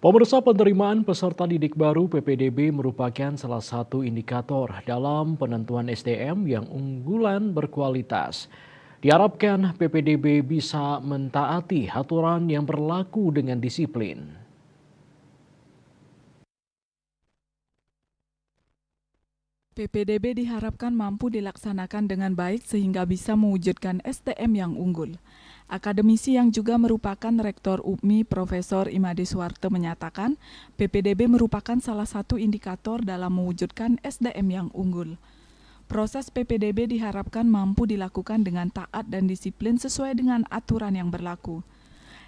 Pemirsa, penerimaan peserta didik baru PPDB merupakan salah satu indikator dalam penentuan SDM yang unggulan berkualitas. Diharapkan PPDB bisa mentaati aturan yang berlaku dengan disiplin. PPDB diharapkan mampu dilaksanakan dengan baik sehingga bisa mewujudkan SDM yang unggul. Akademisi yang juga merupakan Rektor UPMI Profesor Imade Suwarte menyatakan PPDB merupakan salah satu indikator dalam mewujudkan SDM yang unggul. Proses PPDB diharapkan mampu dilakukan dengan taat dan disiplin sesuai dengan aturan yang berlaku.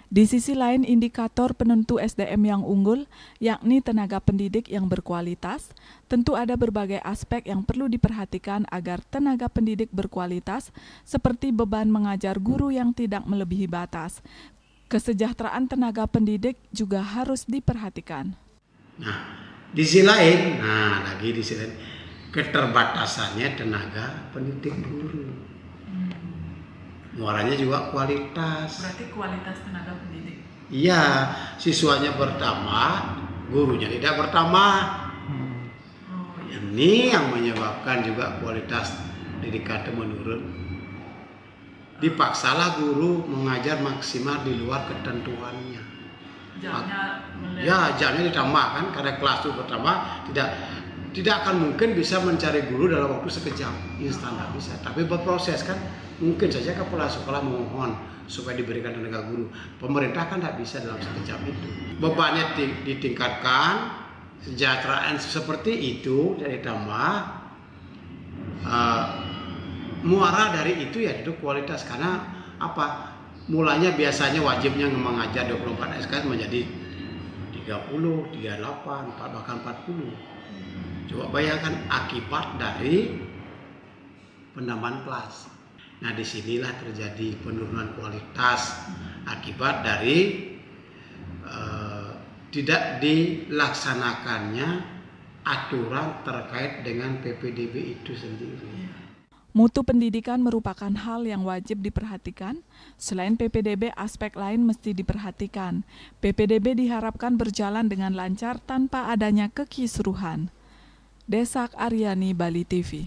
Di sisi lain, indikator penentu SDM yang unggul, yakni tenaga pendidik yang berkualitas, tentu ada berbagai aspek yang perlu diperhatikan agar tenaga pendidik berkualitas, seperti beban mengajar guru yang tidak melebihi batas. Kesejahteraan tenaga pendidik juga harus diperhatikan. Di sisi lain, keterbatasannya tenaga pendidik guru. Muaranya juga kualitas. Berarti kualitas tenaga pendidik? Iya, siswanya bertambah, gurunya tidak bertambah. Ini yang menyebabkan juga kualitas pendidikan itu menurun. Dipaksalah guru mengajar maksimal di luar ketentuannya. Jamnya ditambah kan, karena kelas itu bertambah, tidak akan mungkin bisa mencari guru dalam waktu sekejap, instan tidak bisa. Tapi berproses kan, mungkin saja kepala sekolah memohon supaya diberikan tenaga guru. Pemerintah kan tidak bisa dalam sekejap itu. Bebannya ditingkatkan, kesejahteraan seperti itu dan ditambah muara dari itu ya itu kualitas. Karena apa? Mulanya biasanya wajibnya mengajar 24 SKS menjadi 30, 38, bahkan 40. Coba bayangkan akibat dari penambahan kelas. Nah, disinilah terjadi penurunan kualitas akibat dari tidak dilaksanakannya aturan terkait dengan PPDB itu sendiri. Mutu pendidikan merupakan hal yang wajib diperhatikan. Selain PPDB, aspek lain mesti diperhatikan. PPDB diharapkan berjalan dengan lancar tanpa adanya kekisruhan. Desak Aryani, Bali TV.